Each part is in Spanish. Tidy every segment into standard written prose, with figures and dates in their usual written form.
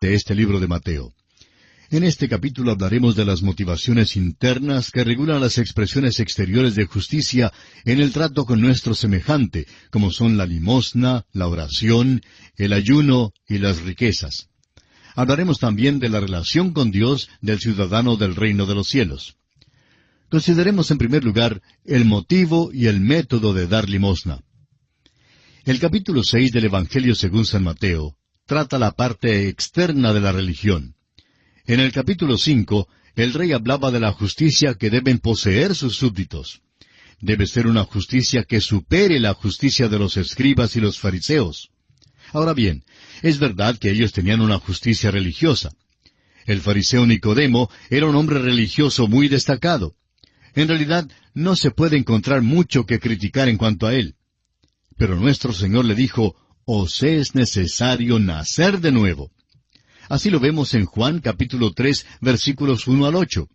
de este libro de Mateo. En este capítulo hablaremos de las motivaciones internas que regulan las expresiones exteriores de justicia en el trato con nuestro semejante, como son la limosna, la oración, el ayuno y las riquezas. Hablaremos también de la relación con Dios del ciudadano del reino de los cielos. Consideremos en primer lugar el motivo y el método de dar limosna. El capítulo 6 del Evangelio según San Mateo trata la parte externa de la religión. En el capítulo 5, el rey hablaba de la justicia que deben poseer sus súbditos. Debe ser una justicia que supere la justicia de los escribas y los fariseos. Ahora bien, es verdad que ellos tenían una justicia religiosa. El fariseo Nicodemo era un hombre religioso muy destacado. En realidad, no se puede encontrar mucho que criticar en cuanto a él. Pero nuestro Señor le dijo, «Os es necesario nacer de nuevo». Así lo vemos en Juan capítulo 3, versículos 1 al 8.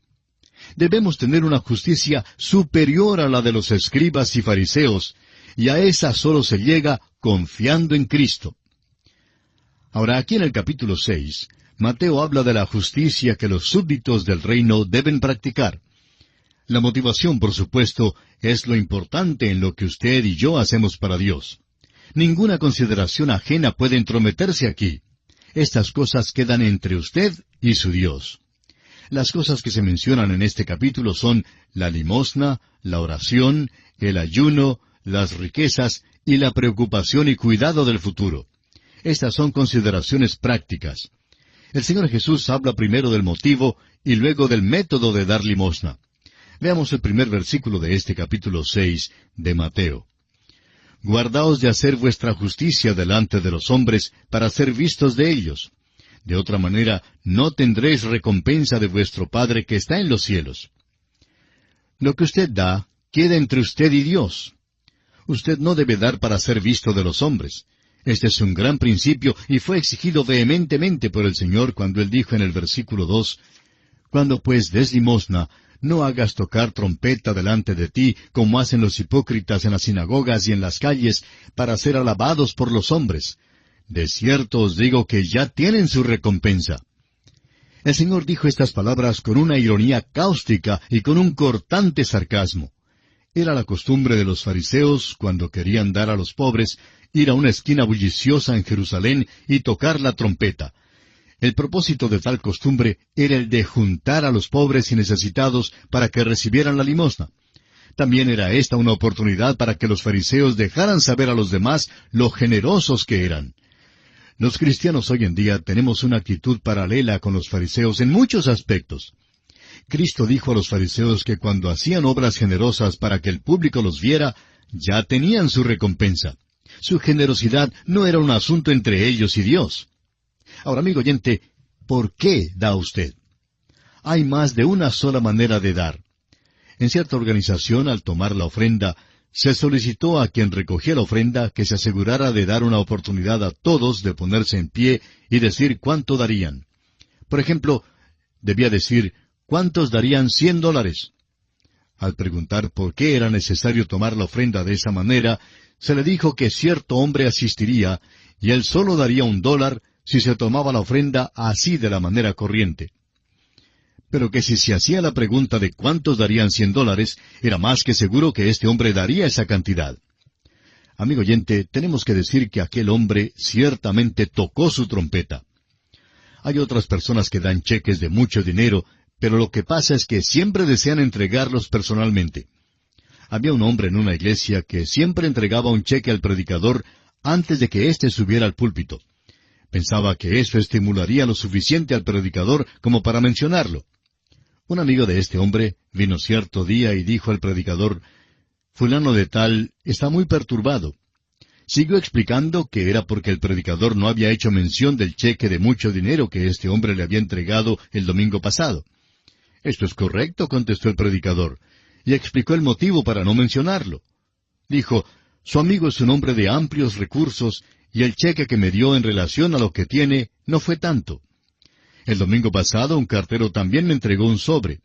Debemos tener una justicia superior a la de los escribas y fariseos, y a esa solo se llega confiando en Cristo. Ahora, aquí en el capítulo 6, Mateo habla de la justicia que los súbditos del reino deben practicar. La motivación, por supuesto, es lo importante en lo que usted y yo hacemos para Dios. Ninguna consideración ajena puede entrometerse aquí. Estas cosas quedan entre usted y su Dios. Las cosas que se mencionan en este capítulo son la limosna, la oración, el ayuno, las riquezas y la preocupación y cuidado del futuro. Estas son consideraciones prácticas. El Señor Jesús habla primero del motivo y luego del método de dar limosna. Veamos el primer versículo de este capítulo 6 de Mateo. Guardaos de hacer vuestra justicia delante de los hombres para ser vistos de ellos. De otra manera, no tendréis recompensa de vuestro Padre que está en los cielos. Lo que usted da, queda entre usted y Dios. Usted no debe dar para ser visto de los hombres. Este es un gran principio y fue exigido vehementemente por el Señor cuando Él dijo en el versículo 2, «Cuando pues des limosna, no hagas tocar trompeta delante de ti, como hacen los hipócritas en las sinagogas y en las calles, para ser alabados por los hombres. De cierto os digo que ya tienen su recompensa». El Señor dijo estas palabras con una ironía cáustica y con un cortante sarcasmo. Era la costumbre de los fariseos, cuando querían dar a los pobres, ir a una esquina bulliciosa en Jerusalén y tocar la trompeta. El propósito de tal costumbre era el de juntar a los pobres y necesitados para que recibieran la limosna. También era esta una oportunidad para que los fariseos dejaran saber a los demás lo generosos que eran. Los cristianos hoy en día tenemos una actitud paralela con los fariseos en muchos aspectos. Cristo dijo a los fariseos que cuando hacían obras generosas para que el público los viera, ya tenían su recompensa. Su generosidad no era un asunto entre ellos y Dios. Ahora, amigo oyente, ¿por qué da usted? Hay más de una sola manera de dar. En cierta organización, al tomar la ofrenda, se solicitó a quien recogía la ofrenda que se asegurara de dar una oportunidad a todos de ponerse en pie y decir cuánto darían. Por ejemplo, debía decir, ¿cuántos darían $100? Al preguntar por qué era necesario tomar la ofrenda de esa manera, se le dijo que cierto hombre asistiría, y él solo daría $1 si se tomaba la ofrenda así de la manera corriente. Pero que si se hacía la pregunta de cuántos darían $100, era más que seguro que este hombre daría esa cantidad. Amigo oyente, tenemos que decir que aquel hombre ciertamente tocó su trompeta. Hay otras personas que dan cheques de mucho dinero, pero lo que pasa es que siempre desean entregarlos personalmente. Había un hombre en una iglesia que siempre entregaba un cheque al predicador antes de que éste subiera al púlpito. Pensaba que eso estimularía lo suficiente al predicador como para mencionarlo. Un amigo de este hombre vino cierto día y dijo al predicador, «Fulano de tal está muy perturbado». Siguió explicando que era porque el predicador no había hecho mención del cheque de mucho dinero que este hombre le había entregado el domingo pasado. «Esto es correcto», contestó el predicador, y explicó el motivo para no mencionarlo. Dijo, «Su amigo es un hombre de amplios recursos, y el cheque que me dio en relación a lo que tiene no fue tanto. El domingo pasado un cartero también me entregó un sobre.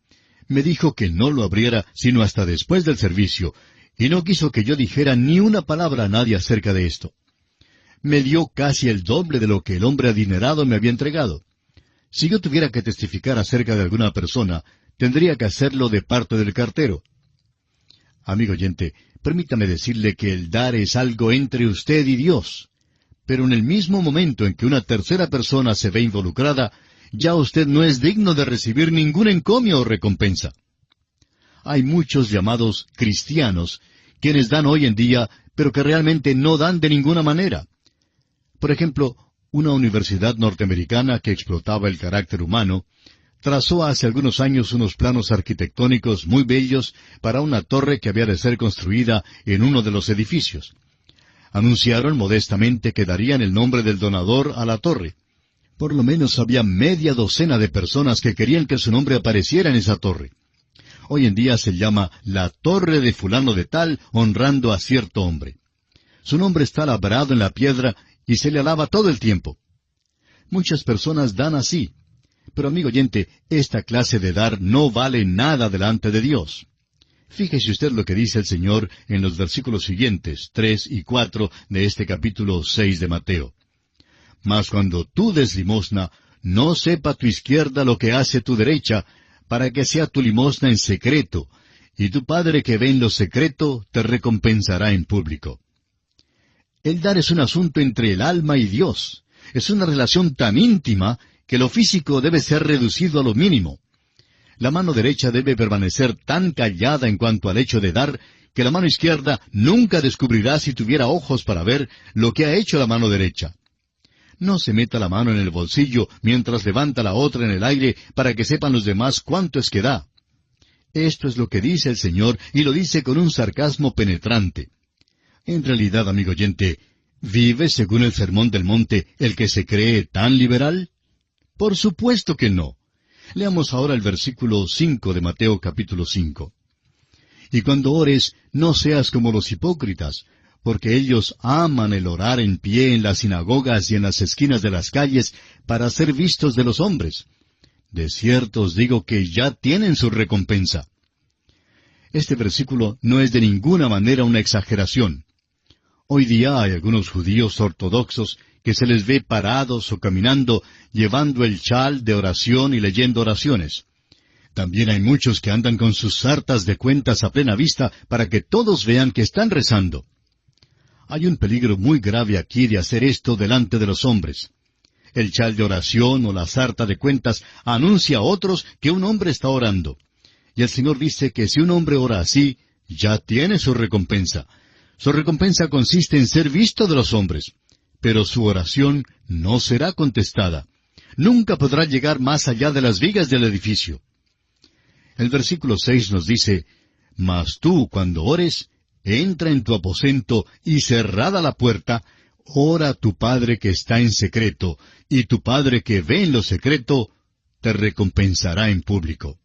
Me dijo que no lo abriera sino hasta después del servicio, y no quiso que yo dijera ni una palabra a nadie acerca de esto. Me dio casi el doble de lo que el hombre adinerado me había entregado. Si yo tuviera que testificar acerca de alguna persona, tendría que hacerlo de parte del cartero. Amigo oyente, permítame decirle que el dar es algo entre usted y Dios. Pero en el mismo momento en que una tercera persona se ve involucrada, ya usted no es digno de recibir ningún encomio o recompensa. Hay muchos llamados cristianos, quienes dan hoy en día, pero que realmente no dan de ninguna manera. Por ejemplo, una universidad norteamericana que explotaba el carácter humano, trazó hace algunos años unos planos arquitectónicos muy bellos para una torre que había de ser construida en uno de los edificios. Anunciaron modestamente que darían el nombre del donador a la torre. Por lo menos había media docena de personas que querían que su nombre apareciera en esa torre. Hoy en día se llama la Torre de Fulano de Tal, honrando a cierto hombre. Su nombre está labrado en la piedra y se le alaba todo el tiempo. Muchas personas dan así. Pero amigo oyente, esta clase de dar no vale nada delante de Dios. Fíjese usted lo que dice el Señor en los versículos siguientes, 3 y 4 de este capítulo 6 de Mateo. Mas cuando tú des limosna, no sepa tu izquierda lo que hace tu derecha, para que sea tu limosna en secreto, y tu Padre que ve en lo secreto te recompensará en público. El dar es un asunto entre el alma y Dios. Es una relación tan íntima que lo físico debe ser reducido a lo mínimo. La mano derecha debe permanecer tan callada en cuanto al hecho de dar, que la mano izquierda nunca descubrirá si tuviera ojos para ver lo que ha hecho la mano derecha. No se meta la mano en el bolsillo mientras levanta la otra en el aire para que sepan los demás cuánto es que da. Esto es lo que dice el Señor y lo dice con un sarcasmo penetrante. En realidad, amigo oyente, ¿vive según el Sermón del Monte el que se cree tan liberal? Por supuesto que no. Leamos ahora el versículo 5 de Mateo capítulo 5. Y cuando ores, no seas como los hipócritas, porque ellos aman el orar en pie en las sinagogas y en las esquinas de las calles para ser vistos de los hombres. De cierto os digo que ya tienen su recompensa. Este versículo no es de ninguna manera una exageración. Hoy día hay algunos judíos ortodoxos que se les ve parados o caminando, llevando el chal de oración y leyendo oraciones. También hay muchos que andan con sus sartas de cuentas a plena vista para que todos vean que están rezando. Hay un peligro muy grave aquí de hacer esto delante de los hombres. El chal de oración o la sarta de cuentas anuncia a otros que un hombre está orando. Y el Señor dice que si un hombre ora así, ya tiene su recompensa. Su recompensa consiste en ser visto de los hombres. Pero su oración no será contestada. Nunca podrá llegar más allá de las vigas del edificio. El versículo 6 nos dice, Mas tú, cuando ores, entra en tu aposento y cerrada la puerta, ora a tu Padre que está en secreto, y tu Padre que ve en lo secreto, te recompensará en público.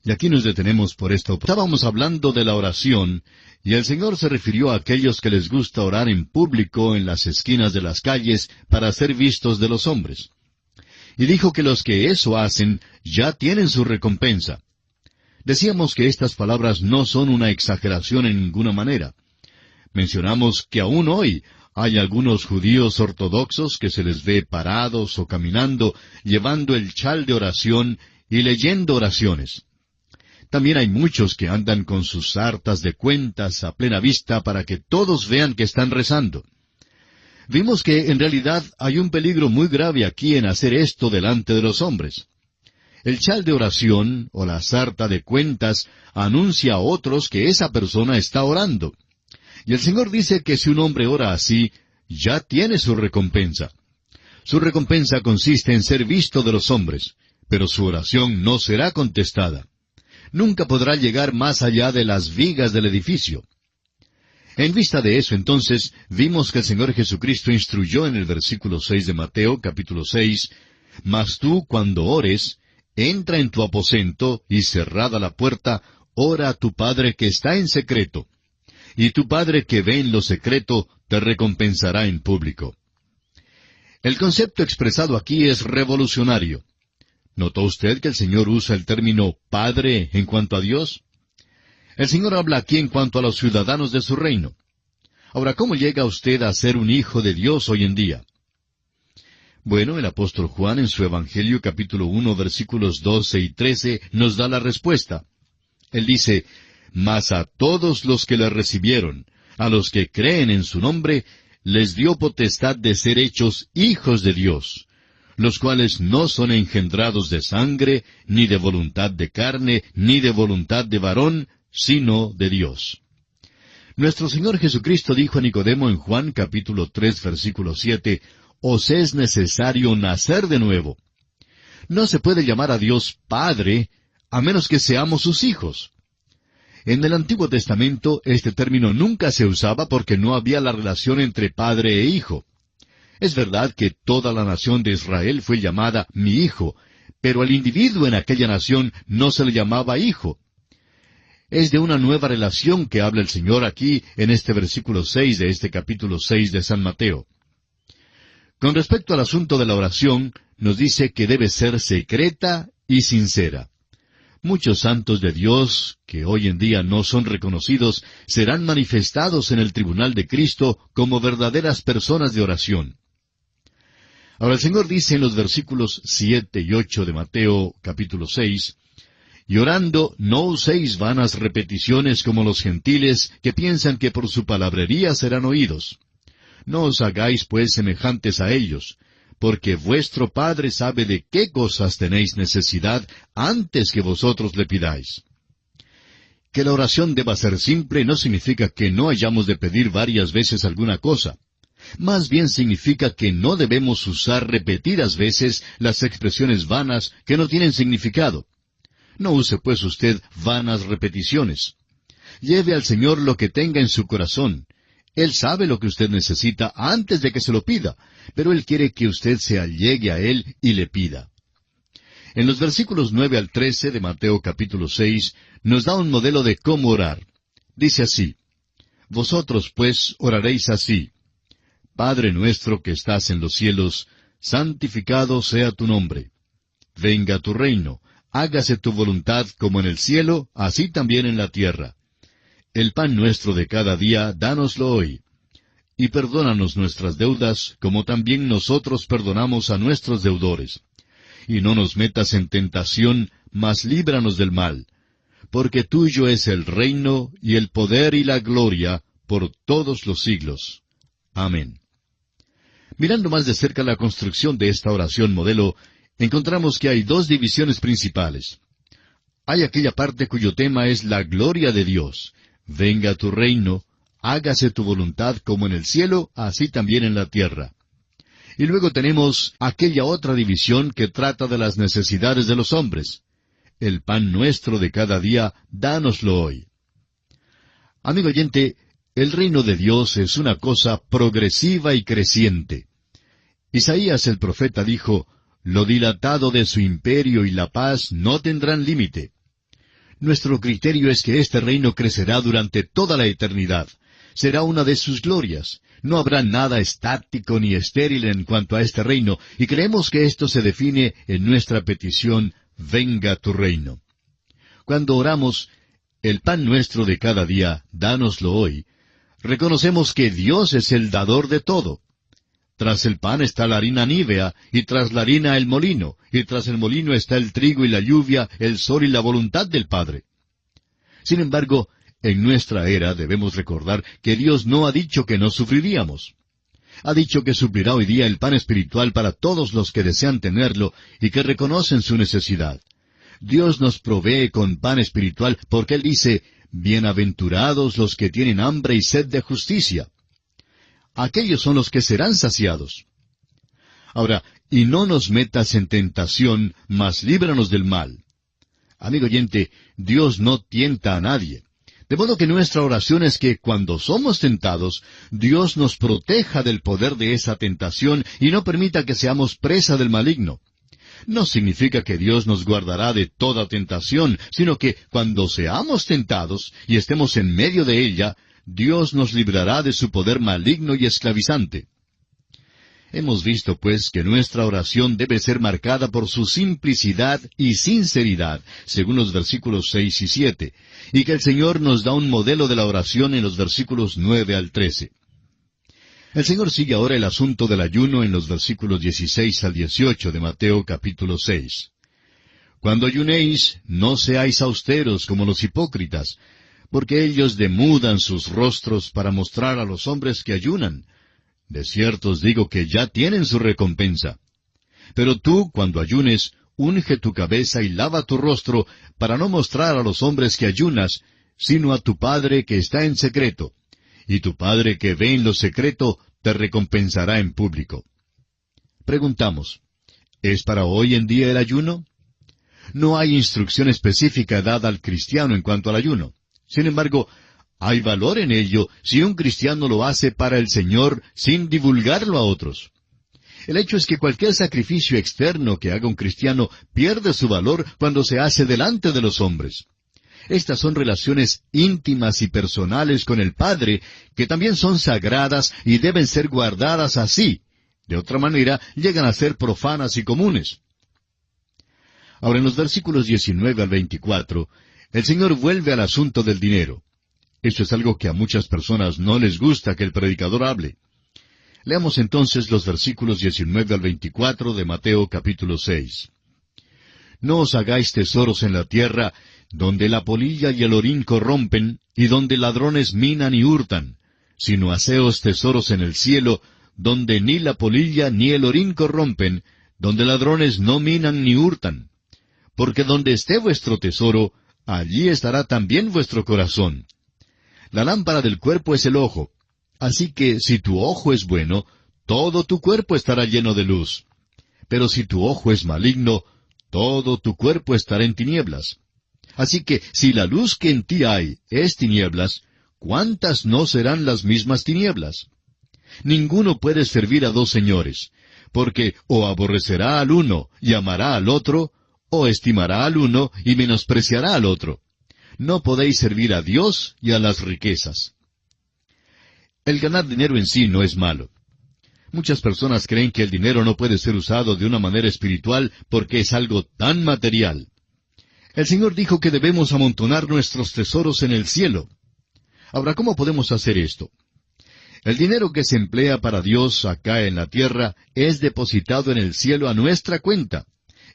Y aquí nos detenemos por esto. Estábamos hablando de la oración, y el Señor se refirió a aquellos que les gusta orar en público en las esquinas de las calles para ser vistos de los hombres. Y dijo que los que eso hacen ya tienen su recompensa. Decíamos que estas palabras no son una exageración en ninguna manera. Mencionamos que aún hoy hay algunos judíos ortodoxos que se les ve parados o caminando, llevando el chal de oración y leyendo oraciones. También hay muchos que andan con sus sartas de cuentas a plena vista para que todos vean que están rezando. Vimos que en realidad hay un peligro muy grave aquí en hacer esto delante de los hombres. El chal de oración o la sarta de cuentas anuncia a otros que esa persona está orando. Y el Señor dice que si un hombre ora así, ya tiene su recompensa. Su recompensa consiste en ser visto de los hombres, pero su oración no será contestada. Nunca podrá llegar más allá de las vigas del edificio. En vista de eso, entonces, vimos que el Señor Jesucristo instruyó en el versículo 6 de Mateo, capítulo 6, Mas tú, cuando ores, entra en tu aposento, y cerrada la puerta, ora a tu Padre que está en secreto. Y tu Padre que ve en lo secreto, te recompensará en público. El concepto expresado aquí es revolucionario. ¿Notó usted que el Señor usa el término Padre en cuanto a Dios? El Señor habla aquí en cuanto a los ciudadanos de su reino. Ahora, ¿cómo llega usted a ser un hijo de Dios hoy en día? Bueno, el apóstol Juan en su Evangelio capítulo 1 versículos 12 y 13 nos da la respuesta. Él dice, «Mas a todos los que le recibieron, a los que creen en su nombre, les dio potestad de ser hechos hijos de Dios, los cuales no son engendrados de sangre, ni de voluntad de carne, ni de voluntad de varón, sino de Dios». Nuestro Señor Jesucristo dijo a Nicodemo en Juan capítulo 3 versículo 7, «Os es necesario nacer de nuevo». No se puede llamar a Dios Padre a menos que seamos sus hijos. En el Antiguo Testamento este término nunca se usaba porque no había la relación entre padre e hijo. Es verdad que toda la nación de Israel fue llamada mi hijo, pero al individuo en aquella nación no se le llamaba hijo. Es de una nueva relación que habla el Señor aquí en este versículo 6 de este capítulo 6 de San Mateo. Con respecto al asunto de la oración, nos dice que debe ser secreta y sincera. Muchos santos de Dios, que hoy en día no son reconocidos, serán manifestados en el tribunal de Cristo como verdaderas personas de oración. Ahora el Señor dice en los versículos 7 y 8 de Mateo capítulo 6, «Y orando, no uséis vanas repeticiones como los gentiles, que piensan que por su palabrería serán oídos. No os hagáis pues semejantes a ellos, porque vuestro Padre sabe de qué cosas tenéis necesidad antes que vosotros le pidáis». Que la oración deba ser simple no significa que no hayamos de pedir varias veces alguna cosa. Más bien significa que no debemos usar repetidas veces las expresiones vanas que no tienen significado. No use pues usted vanas repeticiones. Lleve al Señor lo que tenga en su corazón. Él sabe lo que usted necesita antes de que se lo pida, pero Él quiere que usted se allegue a Él y le pida. En los versículos 9 al 13 de Mateo capítulo 6 nos da un modelo de cómo orar. Dice así, «Vosotros pues oraréis así, Padre nuestro que estás en los cielos, santificado sea tu nombre. Venga tu reino, hágase tu voluntad como en el cielo, así también en la tierra. El pan nuestro de cada día, dánoslo hoy. Y perdónanos nuestras deudas, como también nosotros perdonamos a nuestros deudores. Y no nos metas en tentación, mas líbranos del mal. Porque tuyo es el reino, y el poder y la gloria, por todos los siglos. Amén». Mirando más de cerca la construcción de esta oración modelo, encontramos que hay dos divisiones principales. Hay aquella parte cuyo tema es la gloria de Dios. Venga tu reino, hágase tu voluntad como en el cielo, así también en la tierra. Y luego tenemos aquella otra división que trata de las necesidades de los hombres. El pan nuestro de cada día, dánoslo hoy. Amigo oyente, el reino de Dios es una cosa progresiva y creciente. Isaías el profeta dijo, «Lo dilatado de su imperio y la paz no tendrán límite». Nuestro criterio es que este reino crecerá durante toda la eternidad. Será una de sus glorias. No habrá nada estático ni estéril en cuanto a este reino, y creemos que esto se define en nuestra petición, «Venga tu reino». Cuando oramos, «El pan nuestro de cada día, dánoslo hoy», reconocemos que Dios es el dador de todo. Tras el pan está la harina nívea, y tras la harina el molino, y tras el molino está el trigo y la lluvia, el sol y la voluntad del Padre. Sin embargo, en nuestra era debemos recordar que Dios no ha dicho que no sufriríamos. Ha dicho que suplirá hoy día el pan espiritual para todos los que desean tenerlo y que reconocen su necesidad. Dios nos provee con pan espiritual porque Él dice, «Bienaventurados los que tienen hambre y sed de justicia». Aquellos son los que serán saciados. Ahora, «Y no nos metas en tentación, mas líbranos del mal». Amigo oyente, Dios no tienta a nadie. De modo que nuestra oración es que cuando somos tentados, Dios nos proteja del poder de esa tentación y no permita que seamos presa del maligno. No significa que Dios nos guardará de toda tentación, sino que cuando seamos tentados y estemos en medio de ella, Dios nos librará de su poder maligno y esclavizante. Hemos visto, pues, que nuestra oración debe ser marcada por su simplicidad y sinceridad, según los versículos 6 y 7, y que el Señor nos da un modelo de la oración en los versículos 9 al 13. El Señor sigue ahora el asunto del ayuno en los versículos 16 al 18 de Mateo capítulo 6. Cuando ayunéis, no seáis austeros como los hipócritas, porque ellos demudan sus rostros para mostrar a los hombres que ayunan. De cierto os digo que ya tienen su recompensa. Pero tú, cuando ayunes, unge tu cabeza y lava tu rostro, para no mostrar a los hombres que ayunas, sino a tu Padre que está en secreto. Y tu Padre que ve en lo secreto, te recompensará en público. Preguntamos, ¿es para hoy en día el ayuno? No hay instrucción específica dada al cristiano en cuanto al ayuno. Sin embargo, hay valor en ello si un cristiano lo hace para el Señor sin divulgarlo a otros. El hecho es que cualquier sacrificio externo que haga un cristiano pierde su valor cuando se hace delante de los hombres. Estas son relaciones íntimas y personales con el Padre, que también son sagradas y deben ser guardadas así. De otra manera, llegan a ser profanas y comunes. Ahora, en los versículos 19 al 24, el Señor vuelve al asunto del dinero. Esto es algo que a muchas personas no les gusta que el predicador hable. Leamos entonces los versículos 19 al 24 de Mateo capítulo 6. No os hagáis tesoros en la tierra, donde la polilla y el orín corrompen, y donde ladrones minan y hurtan, sino haceos tesoros en el cielo, donde ni la polilla ni el orín corrompen, donde ladrones no minan ni hurtan. Porque donde esté vuestro tesoro, allí estará también vuestro corazón. La lámpara del cuerpo es el ojo. Así que si tu ojo es bueno, todo tu cuerpo estará lleno de luz. Pero si tu ojo es maligno, todo tu cuerpo estará en tinieblas. Así que si la luz que en ti hay es tinieblas, ¿cuántas no serán las mismas tinieblas? Ninguno puede servir a dos señores, porque o aborrecerá al uno y amará al otro, o estimará al uno y menospreciará al otro. No podéis servir a Dios y a las riquezas. El ganar dinero en sí no es malo. Muchas personas creen que el dinero no puede ser usado de una manera espiritual porque es algo tan material. El Señor dijo que debemos amontonar nuestros tesoros en el cielo. Ahora, ¿cómo podemos hacer esto? El dinero que se emplea para Dios acá en la tierra es depositado en el cielo a nuestra cuenta.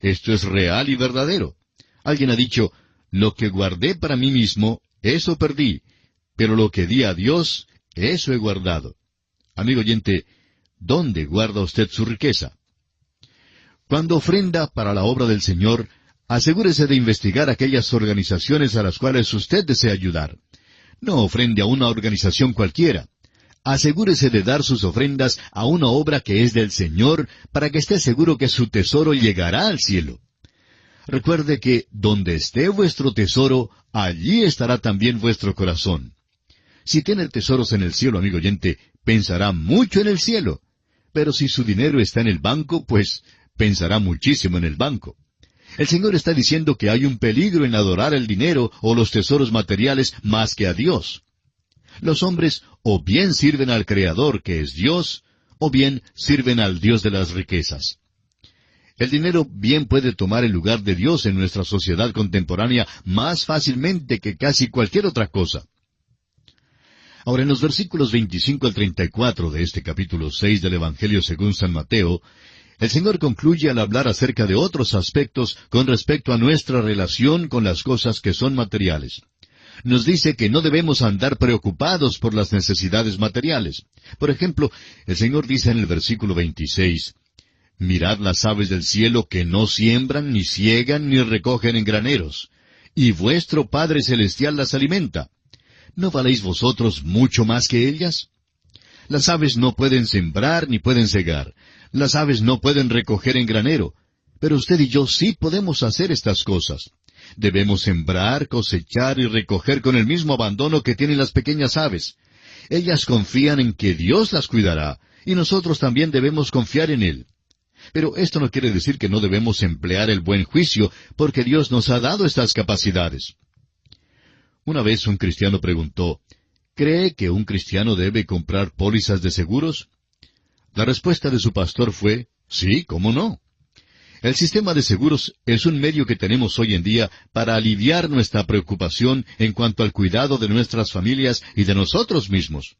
Esto es real y verdadero. Alguien ha dicho, lo que guardé para mí mismo, eso perdí, pero lo que di a Dios, eso he guardado. Amigo oyente, ¿dónde guarda usted su riqueza? Cuando ofrenda para la obra del Señor, asegúrese de investigar aquellas organizaciones a las cuales usted desea ayudar. No ofrende a una organización cualquiera. Asegúrese de dar sus ofrendas a una obra que es del Señor, para que esté seguro que su tesoro llegará al cielo. Recuerde que donde esté vuestro tesoro, allí estará también vuestro corazón. Si tiene tesoros en el cielo, amigo oyente, pensará mucho en el cielo. Pero si su dinero está en el banco, pues pensará muchísimo en el banco. El Señor está diciendo que hay un peligro en adorar el dinero o los tesoros materiales más que a Dios. Los hombres o bien sirven al Creador, que es Dios, o bien sirven al Dios de las riquezas. El dinero bien puede tomar el lugar de Dios en nuestra sociedad contemporánea más fácilmente que casi cualquier otra cosa. Ahora, en los versículos 25 al 34 de este capítulo 6 del Evangelio según San Mateo, el Señor concluye al hablar acerca de otros aspectos con respecto a nuestra relación con las cosas que son materiales. Nos dice que no debemos andar preocupados por las necesidades materiales. Por ejemplo, el Señor dice en el versículo 26, «Mirad las aves del cielo que no siembran, ni siegan, ni recogen en graneros, y vuestro Padre Celestial las alimenta. ¿No valéis vosotros mucho más que ellas? Las aves no pueden sembrar ni pueden segar. Las aves no pueden recoger en granero. Pero usted y yo sí podemos hacer estas cosas. Debemos sembrar, cosechar y recoger con el mismo abandono que tienen las pequeñas aves. Ellas confían en que Dios las cuidará, y nosotros también debemos confiar en Él. Pero esto no quiere decir que no debemos emplear el buen juicio, porque Dios nos ha dado estas capacidades. Una vez un cristiano preguntó, ¿cree que un cristiano debe comprar pólizas de seguros? La respuesta de su pastor fue, sí, ¿cómo no? El sistema de seguros es un medio que tenemos hoy en día para aliviar nuestra preocupación en cuanto al cuidado de nuestras familias y de nosotros mismos.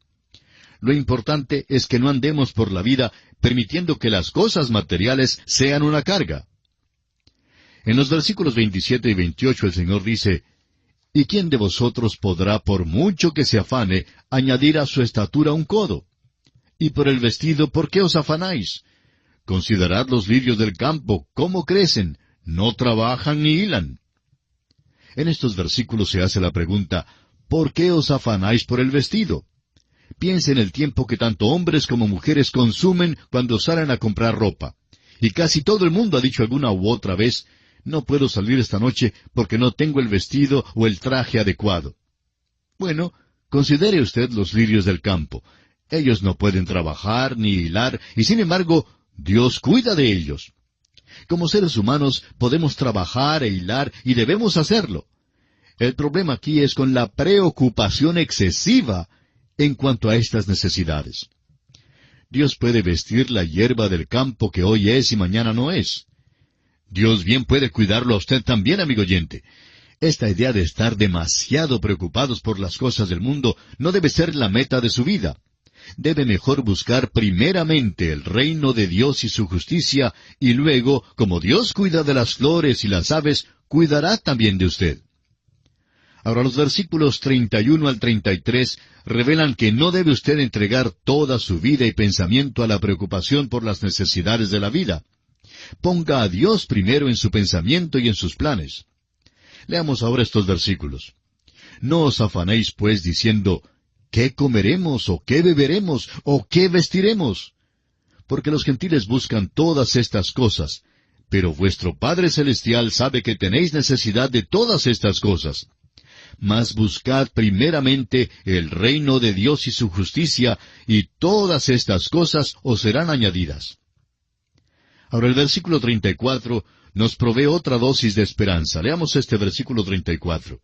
Lo importante es que no andemos por la vida permitiendo que las cosas materiales sean una carga. En los versículos 27 y 28 el Señor dice, ¿y quién de vosotros podrá, por mucho que se afane, añadir a su estatura un codo? Y por el vestido, ¿por qué os afanáis? Considerad los lirios del campo, cómo crecen, no trabajan ni hilan. En estos versículos se hace la pregunta, ¿por qué os afanáis por el vestido? Piensa en el tiempo que tanto hombres como mujeres consumen cuando salen a comprar ropa. Y casi todo el mundo ha dicho alguna u otra vez, no puedo salir esta noche porque no tengo el vestido o el traje adecuado. Bueno, considere usted los lirios del campo. Ellos no pueden trabajar ni hilar, y sin embargo, Dios cuida de ellos. Como seres humanos podemos trabajar e hilar y debemos hacerlo. El problema aquí es con la preocupación excesiva en cuanto a estas necesidades. Dios puede vestir la hierba del campo que hoy es y mañana no es. Dios bien puede cuidarlo a usted también, amigo oyente. Esta idea de estar demasiado preocupados por las cosas del mundo no debe ser la meta de su vida. Debe mejor buscar primeramente el reino de Dios y su justicia, y luego, como Dios cuida de las flores y las aves, cuidará también de usted. Ahora los versículos 31 al 33 revelan que no debe usted entregar toda su vida y pensamiento a la preocupación por las necesidades de la vida. Ponga a Dios primero en su pensamiento y en sus planes. Leamos ahora estos versículos. No os afanéis pues diciendo, ¿qué comeremos, o qué beberemos, o qué vestiremos? Porque los gentiles buscan todas estas cosas, pero vuestro Padre Celestial sabe que tenéis necesidad de todas estas cosas. Mas buscad primeramente el reino de Dios y su justicia, y todas estas cosas os serán añadidas. Ahora el versículo 34 nos provee otra dosis de esperanza. Leamos este versículo 34.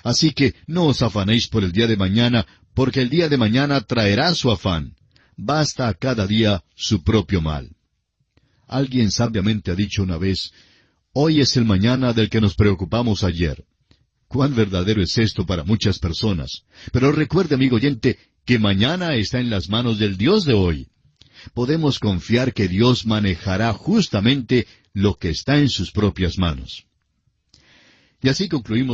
Así que no os afanéis por el día de mañana, porque el día de mañana traerá su afán. Basta a cada día su propio mal. Alguien sabiamente ha dicho una vez, hoy es el mañana del que nos preocupamos ayer. Cuán verdadero es esto para muchas personas. Pero recuerde, amigo oyente, que mañana está en las manos del Dios de hoy. Podemos confiar que Dios manejará justamente lo que está en sus propias manos. Y así concluimos